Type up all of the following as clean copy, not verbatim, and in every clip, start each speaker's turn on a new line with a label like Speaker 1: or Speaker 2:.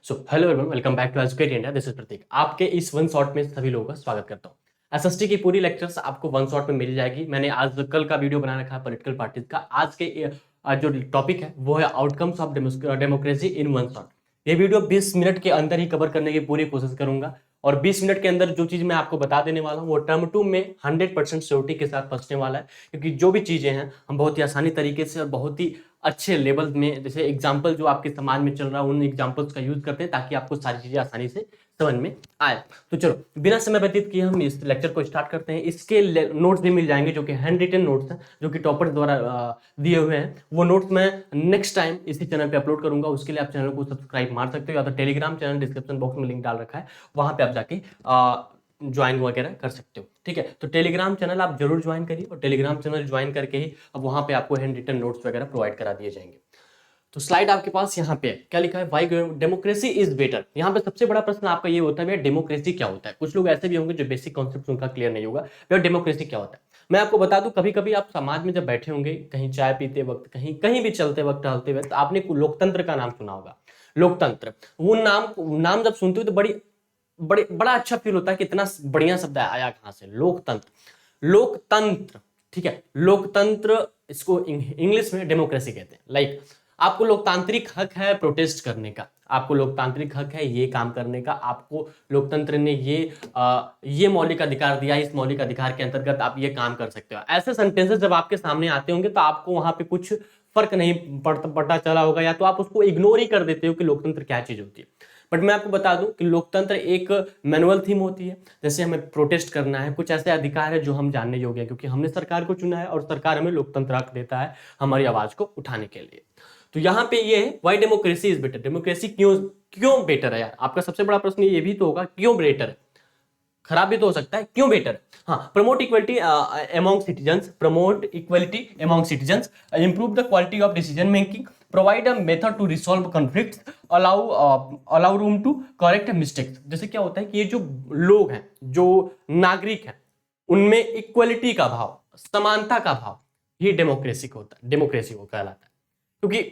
Speaker 1: So hello everyone, welcome back to educate India. This is Prateek. आपके इस one shot में सभी लोगों का स्वागत करता हूँ। एसएसटी की पूरी लेक्चर्स आपको वन शॉट में मिल जाएगी। मैंने आज कल का वीडियो बना रखा है पॉलिटिकल पार्टीज का। आज के जो टॉपिक है वो है outcomes of democracy in one shot. ये वीडियो 20 मिनट के अंदर ही कवर करने की पूरी कोशिश करूंगा और 20 मिनट के अंदर जो चीज मैं आपको बता देने वाला हूँ वो टर्म 2 में 100% श्योरिटी के साथ पहुंचने वाला है, क्योंकि जो भी चीजें हैं हम बहुत ही आसानी तरीके से और बहुत ही अच्छे लेवल में, जैसे एग्जाम्पल जो आपके समाज में चल रहा है उन एग्जाम्पल्स का यूज करते हैं ताकि आपको सारी चीजें आसानी से समझ में आए। तो चलो बिना समय व्यतीत किए हम इस लेक्चर को स्टार्ट करते हैं। इसके नोट्स भी मिल जाएंगे जो कि हैंड रिटन नोट्स हैं, जो कि टॉपर्स द्वारा दिए हुए हैं। वो नोट्स मैं नेक्स्ट टाइम इसी चैनल पे अपलोड करूंगा। उसके लिए आप चैनल को सब्सक्राइब मार सकते हो, या तो टेलीग्राम चैनल डिस्क्रिप्शन बॉक्स में लिंक डाल रखा है, वहां पे आप जाके ज्वाइन वगैरह कर सकते हो। ठीक है, तो टेलीग्राम चैनल आप जरूर ज्वाइन करिए और टेलीग्राम चैनल ज्वाइन करके ही अब वहां पे आपको हैंड रिटन नोट्स वगैरह प्रोवाइड करा दिए जाएंगे। तो स्लाइड आपके पास यहाँ पे है, क्या लिखा है, वाई डेमोक्रेसी इज बेटर। यहाँ पे सबसे बड़ा प्रश्न आपका ये होता है भैया डेमोक्रेसी क्या होता है। कुछ लोग ऐसे भी होंगे जो बेसिक कॉन्सेप्ट उनका क्लियर नहीं होगा, भैया डेमोक्रेसी क्या होता है। मैं आपको बता दूं, कभी कभी आप समाज में जब बैठे होंगे, कहीं चाय पीते वक्त, कहीं कहीं भी चलते वक्त, टहलते वक्त, आपने लोकतंत्र का नाम सुना होगा। लोकतंत्र, वो नाम जब सुनते हो तो बड़ा अच्छा फील होता है कि इतना बढ़िया शब्द आया कहां से, लोकतंत्र। लोकतंत्र, ठीक है, लोकतंत्र इसको इंग्लिश में डेमोक्रेसी कहते हैं। लाइक आपको लोकतांत्रिक हक है प्रोटेस्ट करने का, आपको लोकतांत्रिक हक है ये काम करने का, आपको लोकतंत्र ने ये मौलिक अधिकार दिया, इस मौलिक अधिकार के अंतर्गत आप ये काम कर सकते हो। ऐसे सेंटेंसेस जब आपके सामने आते होंगे तो आपको वहां पे कुछ फर्क नहीं पता चला होगा, या तो आप उसको इग्नोर ही कर देते हो कि लोकतंत्र क्या चीज होती है। बट मैं आपको बता दूं कि लोकतंत्र एक मैनुअल थीम होती है। जैसे हमें प्रोटेस्ट करना है, कुछ ऐसे अधिकार है जो हम जानने योग्य है, क्योंकि हमने सरकार को चुना है और सरकार हमें लोकतंत्र हक देता है हमारी आवाज को उठाने के लिए। तो यहाँ पे ये है Y democracy is better. Democracy क्यों बेटर है यार, आपका सबसे बड़ा प्रश्न ये भी तो होगा क्यों बेटर है। खराब भी तो हो सकता है, क्यों बेटर है। हाँ, promote equality among citizens, promote equality among citizens, improve the quality of decision making, provide a method to resolve conflicts, allow room to correct mistakes. जैसे क्या होता है कि ये जो लोग हैं, जो नागरिक हैं, उनमें इक्वलिटी का भाव, समानता का भाव, ये डेमोक्रेसी को होता है, डेमोक्रेसी को कहलाता है। क्योंकि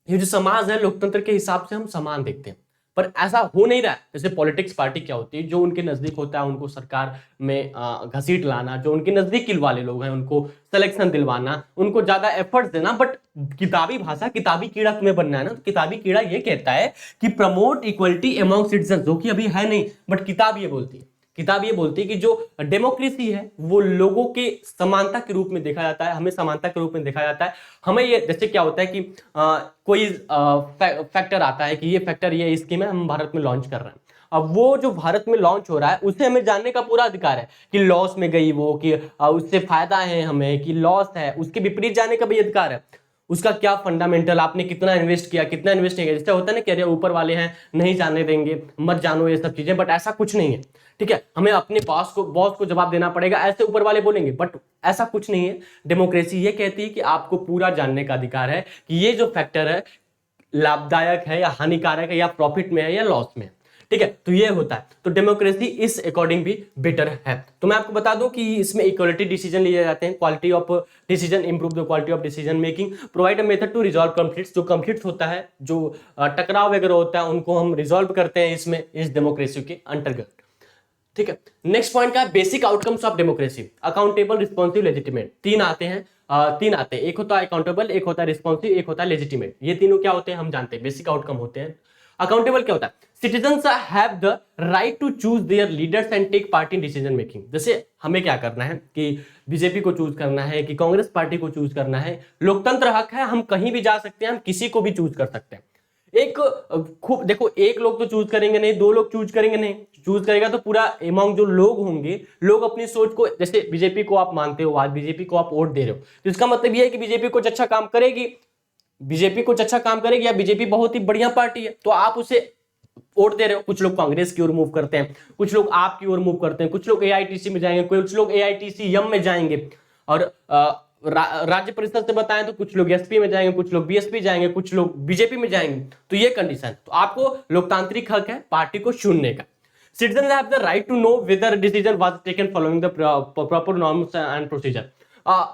Speaker 1: ये जो समाज है, लोकतंत्र के हिसाब से हम समान देखते हैं, पर ऐसा हो नहीं रहा है। जैसे पॉलिटिक्स पार्टी क्या होती है, जो उनके नजदीक होता है उनको सरकार में घसीट लाना, जो उनके नजदीक वाले लोग हैं उनको सिलेक्शन दिलवाना, उनको ज्यादा एफर्ट्स देना। बट किताबी भाषा, किताबी कीड़ा तुम्हें बनना है ना, तो किताबी कीड़ा ये कहता है कि प्रमोट इक्वलिटी अमॉन्ग सिटीजन, जो कि अभी है नहीं, बट किताब ये बोलती है। किताब ये बोलती है कि जो डेमोक्रेसी है वो लोगों के समानता के रूप में देखा जाता है, हमें समानता के रूप में देखा जाता है। हमें ये, जैसे क्या होता है कि कोई फैक्टर आता है कि ये फैक्टर, ये स्कीम है, हम भारत में लॉन्च कर रहे हैं। अब वो जो भारत में लॉन्च हो रहा है उसे हमें जानने का पूरा अधिकार है कि लॉस में गई वो, कि उससे फायदा है हमें कि लॉस है, उसके विपरीत जाने का भी अधिकार है। उसका क्या फंडामेंटल, आपने कितना इन्वेस्ट किया, कितना इन्वेस्ट नहीं किया। जैसे होता है ना कि अरे ऊपर वाले हैं नहीं जानने देंगे, मत जानो ये सब चीजें, बट ऐसा कुछ नहीं है। ठीक है, हमें अपने बॉस को जवाब देना पड़ेगा, ऐसे ऊपर वाले बोलेंगे, बट ऐसा कुछ नहीं है। डेमोक्रेसी ये कहती है कि आपको पूरा जानने का अधिकार है कि ये जो फैक्टर है लाभदायक है या हानिकारक है, या प्रॉफिट में है या लॉस में है। ठीक है, तो ये होता है। तो डेमोक्रेसी इस अकॉर्डिंग भी बेटर है। तो मैं आपको बता दूं कि इसमें इक्वलिटी डिसीजन लिए जाते हैं, quality of decision, improve the quality of decision making, provide a method to resolve conflicts. जो कॉन्फ्लिक्ट होता है, जो टकराव वगैरह होता है, उनको हम रिजॉल्व करते हैं इसमें, इस डेमोक्रेसी के अंतर्गत। ठीक है, नेक्स्ट पॉइंट का basic outcomes of democracy, accountable, responsive, legitimate. तीन आते हैं, एक होता है अकाउंटेबल, एक होता है रिस्पॉन्सिव, एक होता है लेजिटिमेट। ये तीनों क्या होते हैं हम जानते हैं, बेसिक आउटकम होते हैं। अकाउंटेबल क्या होता है, citizens have the right to choose their leaders and take part in decision making. जैसे हमें क्या करना है कि बीजेपी को चूज करना है कि कांग्रेस पार्टी को चूज करना है, लोकतंत्र हक है, हम कहीं भी जा सकते हैं, हम किसी को भी चूज कर सकते हैं। एक खूब देखो, एक लोग तो चूज करेंगे नहीं, दो लोग चूज करेंगे नहीं, चूज करेगा तो पूरा अमाउंट जो लोग होंगे, लोग अपनी सोच को, जैसे बीजेपी को आप मानते हो, आज बीजेपी को आप वोट दे रहे हो, तो इसका मतलब यह है कि बीजेपी कुछ अच्छा काम करेगी, बीजेपी कुछ अच्छा काम करेगी, या बीजेपी बहुत ही बढ़िया पार्टी है, तो आप उसे वोट दे रहे हो। कुछ लोग कांग्रेस की ओर मूव करते हैं, कुछ लोग आपकी ओर मूव करते हैं, कुछ लोग एआईटीसी में जाएंगे, कुछ लोग एआईटीसीएम में जाएंगे, और राज्य परिषद से बताएं तो कुछ लोग एसपी में जाएंगे, कुछ लोग बीएसपी जाएंगे, कुछ लोग बीजेपी में जाएंगे। तो ये कंडीशन, तो आपको लोकतांत्रिक हक है पार्टी को चुनने का। Citizens have the right to know whether a decision was taken following the proper norms and procedure.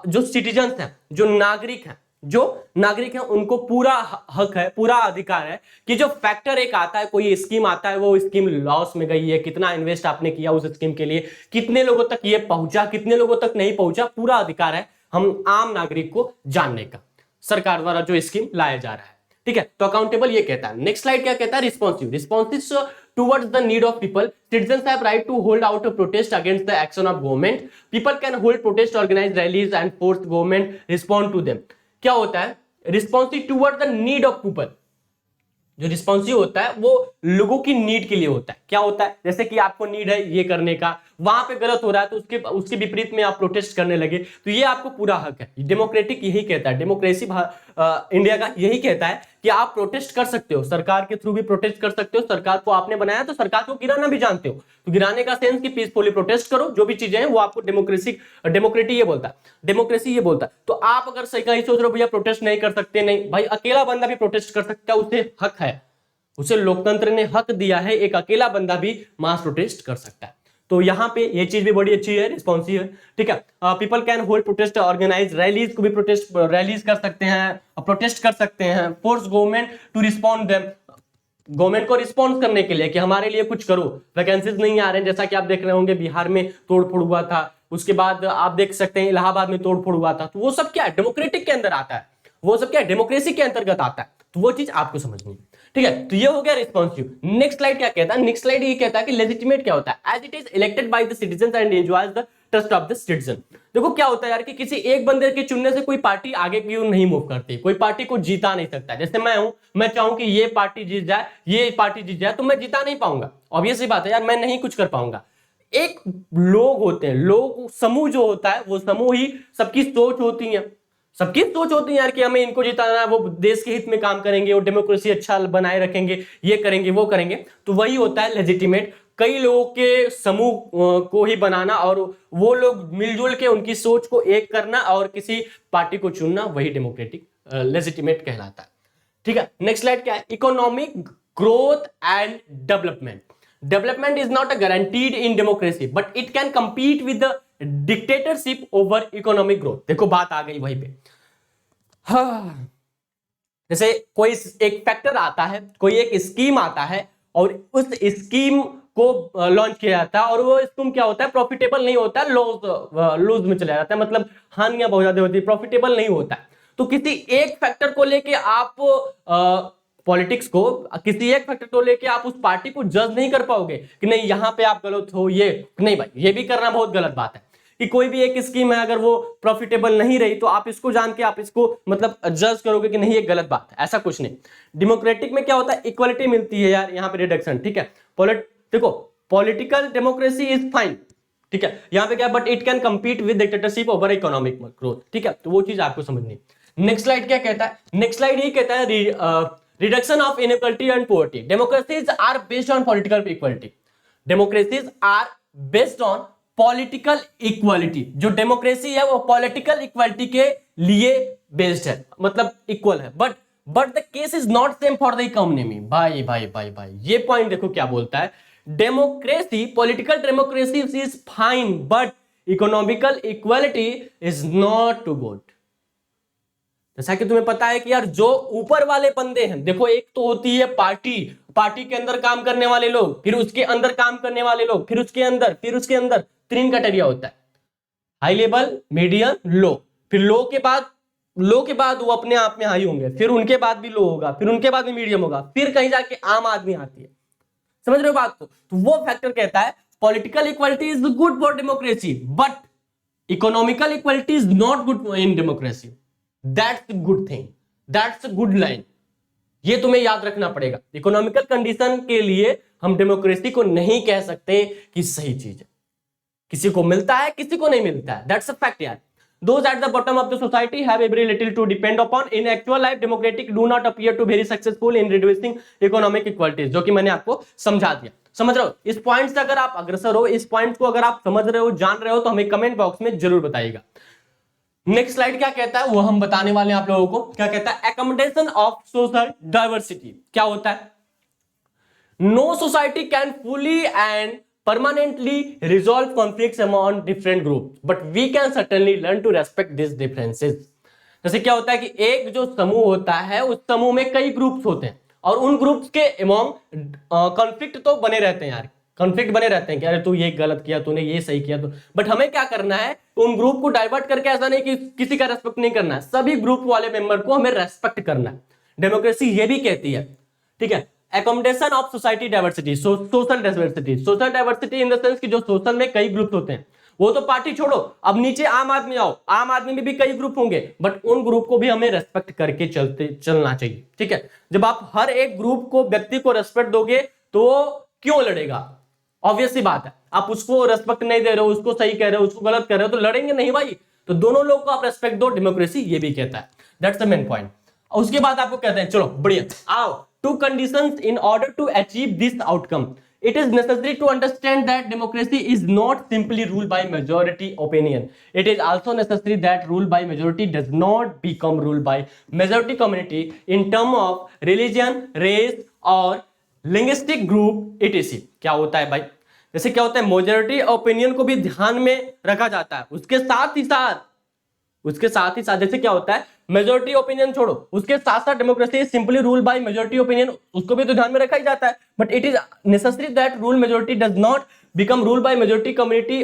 Speaker 1: जो सिटीजन्स हैं, जो नागरिक हैं, जो नागरिक हैं उनको पूरा हक है, पूरा अधिकार है कि जो फैक्टर एक आता है, कोई स्कीम आता है, वो स्कीम लॉस में गई है, कितना इन्वेस्ट आपने किया उस स्कीम के लिए, कितने लोगों तक ये पहुंचा, कितने लोगों तक नहीं पहुंचा, पूरा अधिकार है हम आम नागरिक को जानने का, सरकार द्वारा जो स्कीम लाया जा रहा है। ठीक है, तो अकाउंटेबल ये कहता है। नेक्स्ट स्लाइड क्या कहता है, responsive. Responsive towards the need of people, citizens have right to hold out a protest against the action of government, people can hold protest, organize rallies and force government respond to them। क्या होता है, responsive toward the need of people. जो responsive होता है वो लोगों की need के लिए होता है। क्या होता है, जैसे कि आपको नीड है ये करने का, वहां पे गलत हो रहा है तो उसके विपरीत में आप प्रोटेस्ट करने लगे, तो ये आपको पूरा हक है। डेमोक्रेटिक यही कहता है, डेमोक्रेसी इंडिया का यही कहता है कि आप प्रोटेस्ट कर सकते हो, सरकार के थ्रू भी प्रोटेस्ट कर सकते हो। सरकार को आपने बनाया तो सरकार को गिराना भी जानते हो, तो गिराने का सेंस कि पीसफुली प्रोटेस्ट करो, जो भी चीजें हैं वो आपको डेमोक्रेसी ये बोलता है, डेमोक्रेसी ये बोलता है। तो आप अगर सही कहीं सोच रहे हो भैया प्रोटेस्ट नहीं कर सकते, नहीं भाई, अकेला बंदा भी प्रोटेस्ट कर सकता है, उसे हक है, उसे लोकतंत्र ने हक दिया है, एक अकेला बंदा भी मास प्रोटेस्ट कर सकता है। तो यहाँ पे ये चीज भी बड़ी अच्छी है, रिस्पॉन्सिव है। ठीक है, people can hold protest, organise rallies को भी प्रोटेस्ट रैलीज कर सकते हैं, प्रोटेस्ट कर सकते हैं। Force government to respond them, government को रिस्पॉन्स करने के लिए कि हमारे लिए कुछ करो, वैकेंसीज नहीं आ रहे हैं, जैसा कि आप देख रहे होंगे बिहार में तोड़फोड़ हुआ था, उसके बाद आप देख सकते हैं इलाहाबाद में तोड़फोड़ हुआ था, तो वो सब क्या है, डेमोक्रेटिक के अंदर आता है, वो सब क्या है, डेमोक्रेसी के अंतर्गत आता है। तो वो चीज आपको समझनी है। ठीक है, तो ये हो गया रिस्पॉन्सिव। नेक्स्ट स्लाइड क्या कहता है, नेक्स्ट स्लाइड ये कहता है कि लेजिटिमेट क्या होता है, as it is elected by the citizens and enjoys the trust of the citizen. देखो क्या होता है यार कि किसी एक बंदे के चुनने से कोई पार्टी आगे क्यों नहीं मूव करती, कोई पार्टी को जीता नहीं सकता। जैसे मैं हूं, मैं चाहूं कि ये पार्टी जीत जाए, ये पार्टी जीत जाए, तो मैं जीता नहीं पाऊंगा, ऑब्वियस सी बात है यार, मैं नहीं कुछ कर पाऊंगा। एक लोग होते हैं, लोग समूह जो होता है वो समूह ही सबकी सोच होती है, सबकी सोच होती है यार कि हमें इनको जिताना है, वो देश के हित में काम करेंगे, वो डेमोक्रेसी अच्छा बनाए रखेंगे, ये करेंगे वो करेंगे, तो वही होता है लेजिटिमेट। कई लोगों के समूह को ही बनाना और वो लोग मिलजुल के उनकी सोच को एक करना और किसी पार्टी को चुनना, वही डेमोक्रेटिक लेजिटिमेट कहलाता है। ठीक है, नेक्स्ट स्लाइड क्या है, economic growth and development. Development is not guaranteed in democracy but it can compete with the dictatorship over economic growth. देखो बात आ गई वहीं पे। हाँ, जैसे कोई एक फैक्टर आता है, कोई एक स्कीम आता है और उस स्कीम को लॉन्च किया जाता है और वो स्कीम क्या होता है, प्रॉफिटेबल नहीं होता है, लूज में चला जाता है, मतलब हानियां बहुत ज्यादा होती है, प्रॉफिटेबल नहीं होता है। तो किसी एक फैक्टर को लेके आप पॉलिटिक्स को, किसी एक फैक्टर को लेके आप उस पार्टी को जज नहीं कर पाओगे कि नहीं यहां पे आप गलत हो, ये नहीं भाई, ये भी करना बहुत गलत बात है कि कोई भी एक स्कीम है अगर वो प्रॉफिटेबल नहीं रही तो आप इसको जान के आप इसको मतलब जज करोगे कि नहीं ये गलत बात है, ऐसा कुछ नहीं। डेमोक्रेटिक में क्या होता है, इक्वालिटी मिलती है यार, यहाँ पे रिडक्शन। ठीक है, देखो पॉलिटिकल डेमोक्रेसी इज फाइन, ठीक है, यहाँ पे क्या, but it can compete with dictatorship over economic growth. ठीक है, तो वो चीज आपको समझनी। नेक्स्ट स्लाइड क्या कहता है, नेक्स्ट स्लाइड ये कहता है reduction of inequality and poverty. Democracies are based on political equality, democracies are based on political equality. जो डेमोक्रेसी है वो पॉलिटिकल इक्वालिटी के लिए बेस्ड है, मतलब इक्वल है, but the case is not same for the economy. भाई भाई भाई भाई, ये पॉइंट देखो क्या बोलता है, democracy, political democracy is fine but economical equality is not too good. जैसा कि तुम्हें पता है कि यार जो ऊपर वाले बंदे हैं, देखो एक तो होती है पार्टी, पार्टी के अंदर काम करने वाले लोग, फिर उसके अंदर काम करने वाले लोग, फिर उसके अंदर 3 कैटेगरी होता है, हाई लेवल, मीडियम, लो। फिर लो के बाद वो अपने आप में हाई होंगे, फिर उनके बाद भी लो होगा, फिर उनके बाद भी मीडियम होगा, फिर कहीं जाके आम आदमी आती है। समझ रहे हो बात को? तो वो फैक्टर कहता है political equality is good for democracy but economical equality is not good in democracy. That's good thing, that's good line, ये तुम्हें याद रखना पड़ेगा। इकोनॉमिकल कंडीशन के लिए हम डेमोक्रेसी को नहीं कह सकते कि सही चीज है, किसी को मिलता है किसी को नहीं मिलता है, दैट्स अ फैक्ट यार। Those at the bottom of the society have very little to depend upon. In actual life, democratic do not appear to very successful in reducing economic inequalities, जो कि मैंने आपको समझा दिया। समझ रहे हो इस पॉइंट से? अगर आप अग्रसर हो, इस पॉइंट को अगर आप समझ रहे हो, जान रहे हो, तो हमें कमेंट बॉक्स में जरूर बताइएगा। नेक्स्ट स्लाइड क्या कहता है वो हम बताने वाले हैं आप लोगों को। क्या कहता है, accommodation of social diversity। क्या होता है, no society can fully and permanently resolve conflicts among different groups but we can certainly learn to respect these differences। जैसे क्या होता है कि एक जो समूह होता है उस समूह में कई ग्रुप्स होते हैं और उन ग्रुप्स के अमॉन्ग कॉन्फ्लिक्ट तो बने रहते हैं यार, कॉन्फ्लिक्ट बने रहते हैं कि अरे तू ये गलत किया, तूने ये सही किया, तो बट हमें क्या करना है, उन ग्रुप को डाइवर्ट करके ऐसा नहीं कि किसी का रेस्पेक्ट नहीं करना है, सभी ग्रुप वाले मेंबर को हमें रेस्पेक्ट करना है। डेमोक्रेसी ये भी कहती है, ठीक है, accommodation of society diversity, social diversity, social diversity in the sense कि जो सोशल में कई ग्रुप होते हैं, वो तो पार्टी छोड़ो, अब नीचे आम आदमी आओ, आम आदमी में भी कई ग्रुप होंगे, बट उन ग्रुप को भी हमें रेस्पेक्ट करके चलना चाहिए, ठीक है। जब आप हर एक ग्रुप को, व्यक्ति को रेस्पेक्ट दोगे तो क्यों लड़ेगा, ऑब्वियस सी बात है। आप उसको रेस्पेक्ट नहीं दे रहे हो, उसको सही कह रहे हो, उसको गलत कह रहे हो, तो लड़ेंगे नहीं भाई। तो दोनों लोग को आप रेस्पेक्ट दो, डेमोक्रेसी ये भी कहता है, दैट्स द मेन पॉइंट। उसके बाद आपको कहते हैं, चलो बढ़िया, आओ, two conditions in order to achieve this outcome, it is necessary to understand that democracy is not simply ruled by majority opinion. It is also necessary that rule by majority does not become ruled by majority community in terms of religion, race or linguistic group etc. क्या होता है भाई, जैसे क्या होता है, majority opinion को भी ध्यान में रखा जाता है, उसके साथ ही साथ जैसे क्या होता है, मेजोरिटी ओपिनियन छोड़ो, उसके साथ साथ democracy simply rule by majority opinion, उसको भी तो ध्यान में रखा ही जाता है, but it is necessary that rule majority does not become rule by majority community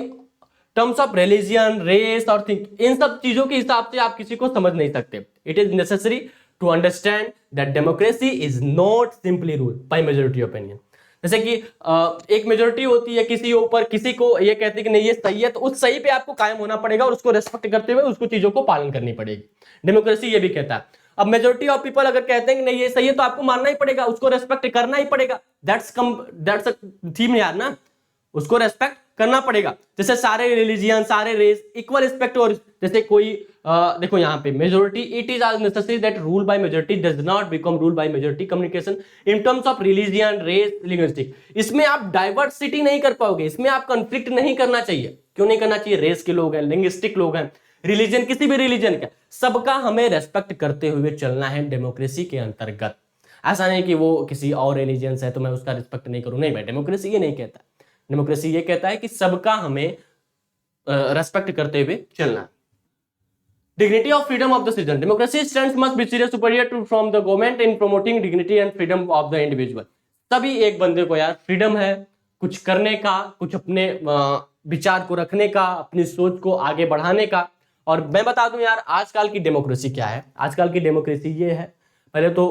Speaker 1: terms of religion, race और थिंक, इन सब चीजों के हिसाब से आप किसी को समझ नहीं सकते। It is necessary to understand that democracy is not simply rule by majority opinion. जैसे कि एक मेजोरिटी होती है किसी ऊपर, किसी को ये कहते हैं कि नहीं ये सही है, तो उस सही पे आपको कायम होना पड़ेगा और उसको रेस्पेक्ट करते हुए उसको चीजों को पालन करनी पड़ेगी। डेमोक्रेसी ये भी कहता है, अब मेजोरिटी ऑफ पीपल अगर कहते हैं कि नहीं ये सही है, तो आपको मानना ही पड़ेगा, उसको रेस्पेक्ट करना ही पड़ेगा। दैट्स अ थीम यार ना, उसको रेस्पेक्ट करना पड़ेगा। जैसे सारे रिलीजियन, सारे रेस इक्वल रिस्पेक्ट, और जैसे कोई देखो यहाँ पे मेजोरिटी, इट इज आज necessary that rule by majority does not become rule by majority communication in terms of religion, race, linguistic. इसमें आप डाइवर्सिटी नहीं कर पाओगे, इसमें आप कंफ्लिक्ट नहीं करना चाहिए। क्यों नहीं करना चाहिए, रेस के लोग हैं, लिंग्विस्टिक लोग हैं, रिलीजन, किसी भी रिलीजन का, सबका हमें रेस्पेक्ट करते हुए चलना है डेमोक्रेसी के अंतर्गत। ऐसा नहीं कि वो किसी और रिलीजन है तो मैं उसका रिस्पेक्ट नहीं करूं, नहीं भाई, डेमोक्रेसी ये नहीं कहता। डेमोक्रेसी ये कहता है कि सबका हमें रेस्पेक्ट करते हुए चलना। Dignity of freedom of the citizen, democracy stands must be serious superior to from the government in promoting dignity and freedom of the individual. तभी एक बंदे को यार फ्रीडम है कुछ करने का, कुछ अपने विचार को रखने का, अपनी सोच को आगे बढ़ाने का। और मैं बता दूं यार, आजकल की डेमोक्रेसी क्या है, आजकल की डेमोक्रेसी ये है, पहले तो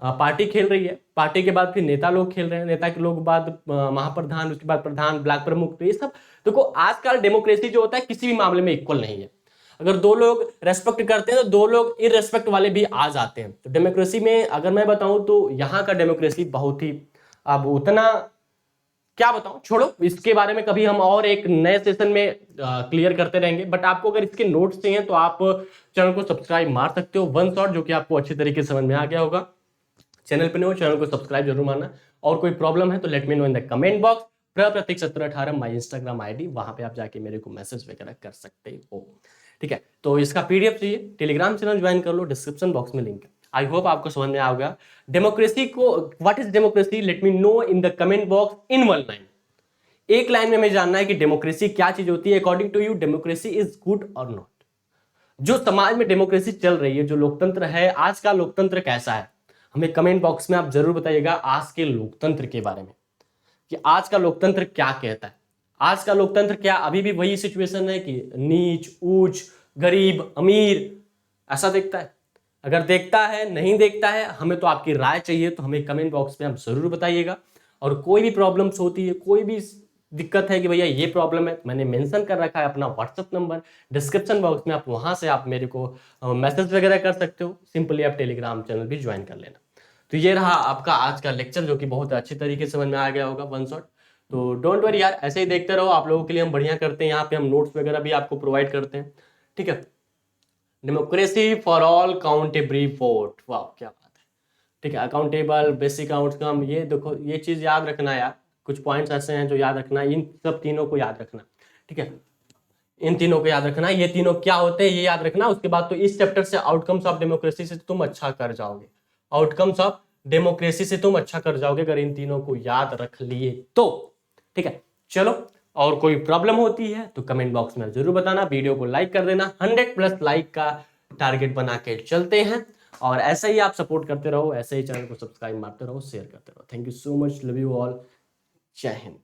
Speaker 1: पार्टी खेल रही है, पार्टी के बाद फिर नेता लोग खेल रहे हैं, नेता के लोग बाद महाप्रधान, उसके बाद प्रधान, ब्लॉक प्रमुख, तो ये सब देखो आजकल डेमोक्रेसी जो होता है किसी भी मामले में इक्वल नहीं है। अगर दो लोग रेस्पेक्ट करते हैं तो दो लोग इररेस्पेक्ट वाले भी आ जाते हैं। तो डेमोक्रेसी में अगर मैं बताऊं तो यहाँ का डेमोक्रेसी बहुत ही, अब उतना क्या बताऊं, छोड़ो, इसके बारे में कभी हम और एक नए सेशन में क्लियर करते रहेंगे। बट आपको अगर इसके नोट्स चाहिए तो आप चैनल को सब्सक्राइब मार सकते हो, वन शॉट, जो कि आपको अच्छी तरीके से समझ में आ गया होगा। चैनल पे नहीं हो, चैनल को सब्सक्राइब जरूर मारना, और कोई प्रॉब्लम है तो let me know in the comment box. Prateek 1718 my Instagram ID, वहां पे आप जाके मेरे को मैसेज वगैरह कर सकते हो, ठीक है। तो इसका पीडीएफ चाहिए, टेलीग्राम चैनल ज्वाइन कर लो, डिस्क्रिप्शन बॉक्स में लिंक है। आई होप आपको समझ में आ गया डेमोक्रेसी को, what is democracy, late me know in the comment box in one line. एक लाइन में हमें जानना है कि डेमोक्रेसी क्या चीज होती है। According to you democracy is good और नॉट। जो समाज में डेमोक्रेसी चल रही है, जो लोकतंत्र है, आज का लोकतंत्र कैसा है, हमें कमेंट बॉक्स में आप जरूर बताइएगा आज के लोकतंत्र के बारे में, कि आज का लोकतंत्र क्या कहता है। आज का लोकतंत्र क्या अभी भी वही सिचुएशन है कि नीच, ऊंच, गरीब, अमीर ऐसा देखता है? अगर देखता है, नहीं देखता है, हमें तो आपकी राय चाहिए, तो हमें कमेंट बॉक्स में आप जरूर बताइएगा। और कोई भी प्रॉब्लम्स होती है, कोई भी दिक्कत है कि भैया ये प्रॉब्लम है, मैंने मेंशन कर रखा है अपना व्हाट्सएप नंबर डिस्क्रिप्शन बॉक्स में, आप वहां से आप मेरे को मैसेज वगैरह कर सकते हो। सिंपली आप टेलीग्राम चैनल भी ज्वाइन कर लेना। तो ये रहा आपका आज का लेक्चर, जो कि बहुत अच्छी तरीके से समझ में आ गया होगा, वन शॉट। तो डोंट वरी यार, ऐसे ही देखते रहो, आप लोगों के लिए हम बढ़िया करते हैं, यहाँ पे हम नोट्स वगैरह भी आपको प्रोवाइड करते हैं, ठीक है। Democracy for all countable vote, वाह क्या बात है, ठीक है। अकाउंटेबल, बेसिक आउटकम, ये देखो ये चीज याद रखना यार, कुछ पॉइंट्स ऐसे हैं जो याद रखना, इन सब तीनों को याद रखना, ठीक है। इन तीनों को याद रखना, ये तीनों क्या होते हैं ये याद रखना। उसके बाद तो इस चैप्टर से आउटकम्स ऑफ डेमोक्रेसी से तुम अच्छा कर जाओगे, आउटकम्स ऑफ डेमोक्रेसी से तुम अच्छा कर जाओगे अगर इन तीनों को याद रख लिए तो, ठीक है। चलो, और कोई प्रॉब्लम होती है तो कमेंट बॉक्स में जरूर बताना, वीडियो को लाइक कर देना, 100+ लाइक का टारगेट बना के चलते हैं। और ऐसे ही आप सपोर्ट करते रहो, ऐसे ही चैनल को सब्सक्राइब मारते रहो, शेयर करते रहो। Thank you so much, love you all, जय हिंद।